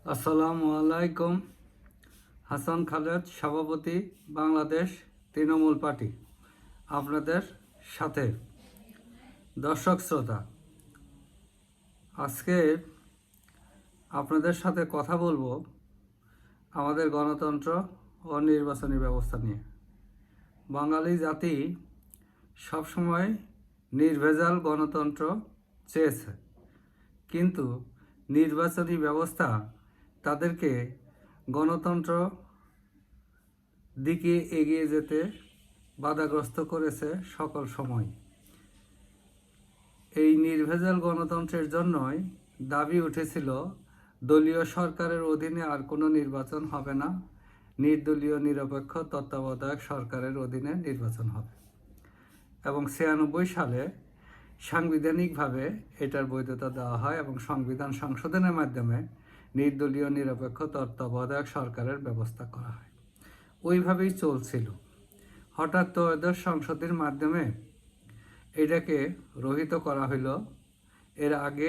আসসালামু আলাইকুম। হাসান খালেদ, সভাপতি, বাংলাদেশ তৃণমূল পার্টি, আপনাদের সাথে। দর্শক শ্রোতা, আজকে আপনাদের সাথে কথা বলবো আমাদের গণতন্ত্র ও নির্বাচনী ব্যবস্থা নিয়ে। বাঙালি জাতি সবসময় নির্ভেজাল গণতন্ত্র চেয়েছে, কিন্তু নির্বাচনী ব্যবস্থা তাদেরকে গণতন্ত্র দিকে এগিয়ে যেতে বাধাগ্রস্ত করেছে সকল সময়। এই নির্ভেজাল গণতন্ত্রের জন্যই দাবি উঠেছিল দলীয় সরকারের অধীনে আর কোনো নির্বাচন হবে না, নির্দলীয় নিরপেক্ষ তত্ত্বাবধায়ক সরকারের অধীনে নির্বাচন হবে। এবং 96 সালে সাংবিধানিকভাবে এটার বৈধতা দেওয়া হয় এবং সংবিধান সংশোধনের মাধ্যমে নির্দলীয় নিরপেক্ষ তত্ত্বাবধায়ক সরকারের ব্যবস্থা করা হয়। ওইভাবেই চলছিল। হঠাৎ ত্রয়োদশ সংসদের মাধ্যমে এটাকে রহিত করা হইল। এর আগে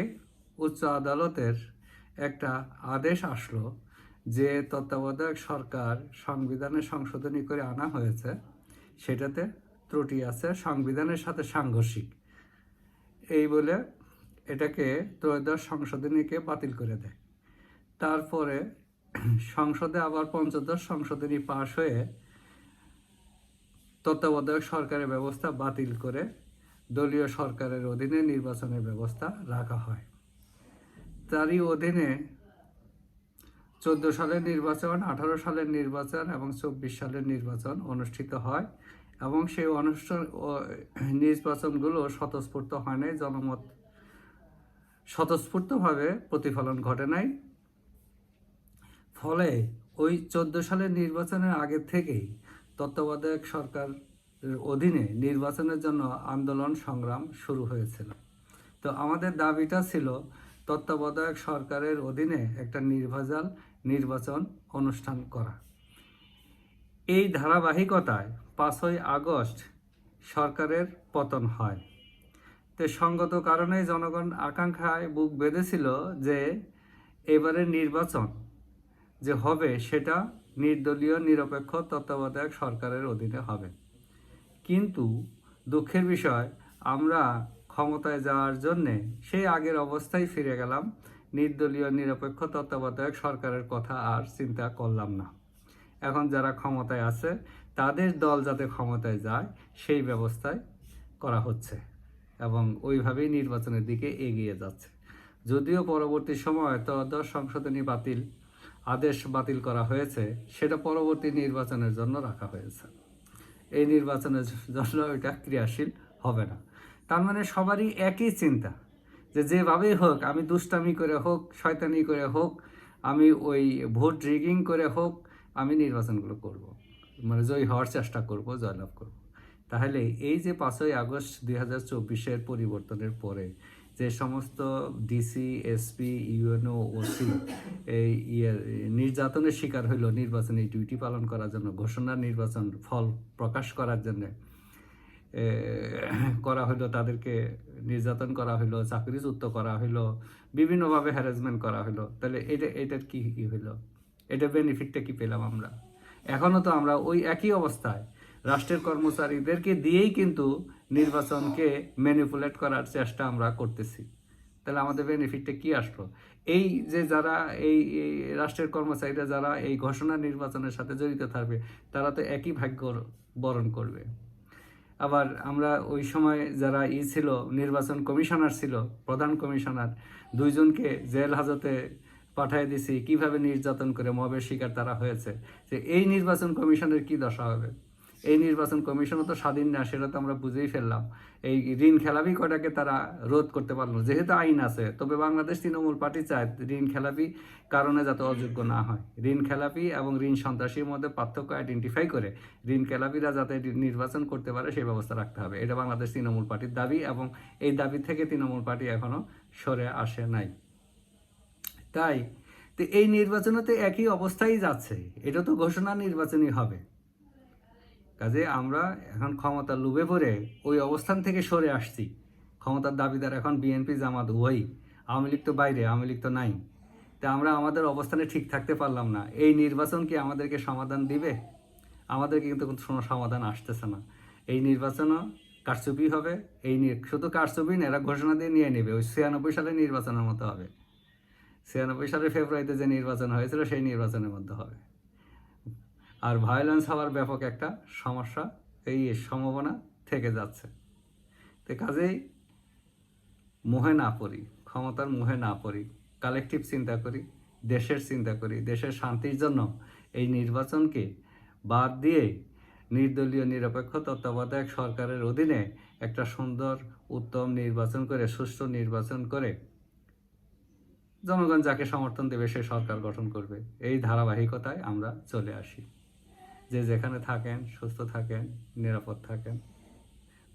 উচ্চ আদালতের একটা আদেশ আসলো যে তত্ত্বাবধায়ক সরকার সংবিধানে সংশোধনী করে আনা হয়েছে, সেটাতে ত্রুটি আছে, সংবিধানের সাথে সাংঘর্ষিক, এই বলে এটাকে ত্রয়োদশ সংশোধনীকে বাতিল করে দেয়। তারপরে সংসদে আবার পঞ্চদশ সংশোধনী পাশ হয়ে তত্ত্বাবধায়ক সরকারের ব্যবস্থা বাতিল করে দলীয় সরকারের অধীনে নির্বাচনের ব্যবস্থা রাখা হয়। তারই অধীনে 14 সালের নির্বাচন, 18 সালের নির্বাচন এবং 24 সালের নির্বাচন অনুষ্ঠিত হয় এবং সেই নির্বাচনগুলো স্বতঃস্ফূর্ত হয় নাই, জনমত স্বতঃস্ফূর্তভাবে প্রতিফলন ঘটে নাই। ফলে ওই 14 সালের নির্বাচনের আগে থেকেই তত্ত্বাবধায়ক সরকারের অধীনে নির্বাচনের জন্য আন্দোলন সংগ্রাম শুরু হয়েছিল। তো আমাদের দাবিটা ছিল তত্ত্বাবধায়ক সরকারের অধীনে একটা নির্ভেজাল নির্বাচন অনুষ্ঠান করা। এই ধারাবাহিকতায় 5ই আগস্ট সরকারের পতন হয়। তো সঙ্গত কারণে জনগণ আকাঙ্ক্ষায় বুক বেঁধেছিল যে এবারের নির্বাচন যে হবে সেটা নির্দলীয় নিরপেক্ষ তত্ত্বাবধায়ক সরকারের অধীনে হবে। কিন্তু দুঃখের বিষয়, আমরা ক্ষমতায় যাওয়ার জন্যে সেই আগের অবস্থায় ফিরে গেলাম, নির্দলীয় নিরপেক্ষ তত্ত্বাবধায়ক সরকারের কথা আর চিন্তা করলাম না। এখন যারা ক্ষমতায় আছে তাদের দল যাতে ক্ষমতায় যায় সেই ব্যবস্থায় করা হচ্ছে এবং ওইভাবেই নির্বাচনের দিকে এগিয়ে যাচ্ছে। যদিও পরবর্তী সময় ত্রয়োদশ সংশোধনী আদেশ বাতিল করা হয়েছে, সেটা পরবর্তী নির্বাচনের জন্য রাখা হয়েছে। এই নির্বাচনের জন্য এটা ক্রিয়াশীল হবে না। তার মানে সবারই একই চিন্তা যে যেভাবেই হোক, আমি দুষ্টামি করে হোক, শয়তানি করে হোক, আমি ওই ভোট রিগিং করে হোক, আমি নির্বাচনগুলো করব, মানে জয়ী হওয়ার চেষ্টা করব, জয়লাভ করব। তাহলে এই যে 5ই আগস্ট 2024-এর পরিবর্তনের পরে যে সমস্ত ডিসি, এসপি, ইউএনও, ওসি এই নির্যাতনের শিকার হইল নির্বাচনী ডিউটি পালন করার জন্য, ঘোষণা নির্বাচন ফল প্রকাশ করার জন্য করা হইলো, তাদেরকে নির্যাতন করা হইলো, চাকরিচ্যুত করা হইলো, বিভিন্নভাবে হ্যারাসমেন্ট করা হইলো। তাহলে এটার কি হইলো? এটা বেনিফিটটা কি পেলাম আমরা? এখনও তো আমরা ওই একই অবস্থায় রাষ্ট্রের কর্মচারীদেরকে দিয়েই কিন্তু নির্বাচনকে ম্যানিপুলেট করার চেষ্টা আমরা করতেছি। তাহলে আমাদের বেনিফিটটা কি আসলো? এই যে যারা এই রাষ্ট্রের কর্মচারীরা যারা এই ঘোষণা নির্বাচনের সাথে জড়িত থাকবে, তারা তো একই ভাগ্য বরণ করবে। আবার আমরা ওই সময় যারা ছিল, নির্বাচন কমিশনার ছিল, প্রধান কমিশনার, 2 জনকে জেল হাজতে পাঠিয়ে দিছি, কিভাবে নির্যাতন করে মবের শিকার তারা হয়েছে। যে এই নির্বাচন কমিশনের কি দশা হবে? এই নির্বাচন কমিশনও তো স্বাধীন না, সেটা তো আমরা বুঝেই ফেললাম। এই ঋণ খেলাপি কটাকে তারা রোধ করতে পারলো, যেহেতু আইন আছে। তবে বাংলাদেশ তৃণমূল পার্টি চায় ঋণ খেলাপি কারণে যাতে অযোগ্য না হয়, ঋণ খেলাপি এবং ঋণ সন্ত্রাসীর মধ্যে পার্থক্য আইডেন্টিফাই করে ঋণ খেলাপিরা যাতে নির্বাচন করতে পারে সেই ব্যবস্থা রাখতে হবে। এটা বাংলাদেশ তৃণমূল পার্টির দাবি এবং এই দাবি থেকে তৃণমূল পার্টি এখনও সরে আসে নাই। তাই তো এই নির্বাচনে তো একই অবস্থায় যাচ্ছে, এটা তো ঘোষণা নির্বাচনই হবে। কাজে আমরা এখন ক্ষমতা লুভে পড়ে ওই অবস্থান থেকে সরে আসছি। ক্ষমতার দাবিদার এখন বিএনপি, জামাত উভয়ই। আওয়ামী লীগ তো বাইরে, আওয়ামী লীগ তো নাই। তা আমরা আমাদের অবস্থানে ঠিক থাকতে পারলাম না। এই নির্বাচন কি আমাদেরকে সমাধান দিবে? আমাদেরকে কিন্তু কোনো সমাধান আসতেছে না। এই নির্বাচনও কারচুপি হবে। শুধু কারচুপি না, এরা ঘোষণা দিয়ে নিয়ে নেবে, ওই 96 সালের নির্বাচনের মতো হবে। 96 সালের ফেব্রুয়ারিতে যে নির্বাচন হয়েছিল সেই নির্বাচনের মধ্যে হবে। আর ভায়োলেন্স হওয়ার ব্যাপক একটা সমস্যা, এই সম্ভাবনা থেকে যাচ্ছে। তো কাজেই মোহে না পড়ি, ক্ষমতার মোহে না পড়ি, কালেকটিভ চিন্তা করি, দেশের চিন্তা করি, দেশের শান্তির জন্য এই নির্বাচনকে বাদ দিয়ে নির্দলীয় নিরপেক্ষ তত্ত্বাবধায়ক সরকারের অধীনে একটা সুন্দর উত্তম নির্বাচন করে, সুষ্ঠু নির্বাচন করে জনগণ যাকে সমর্থন দেবে সে সরকার গঠন করবে। এই ধারাবাহিকতায় আমরা চলে আসি। যে যেখানে থাকেন সুস্থ থাকেন, নিরাপদ থাকেন।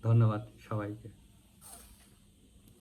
ধন্যবাদ সবাইকে।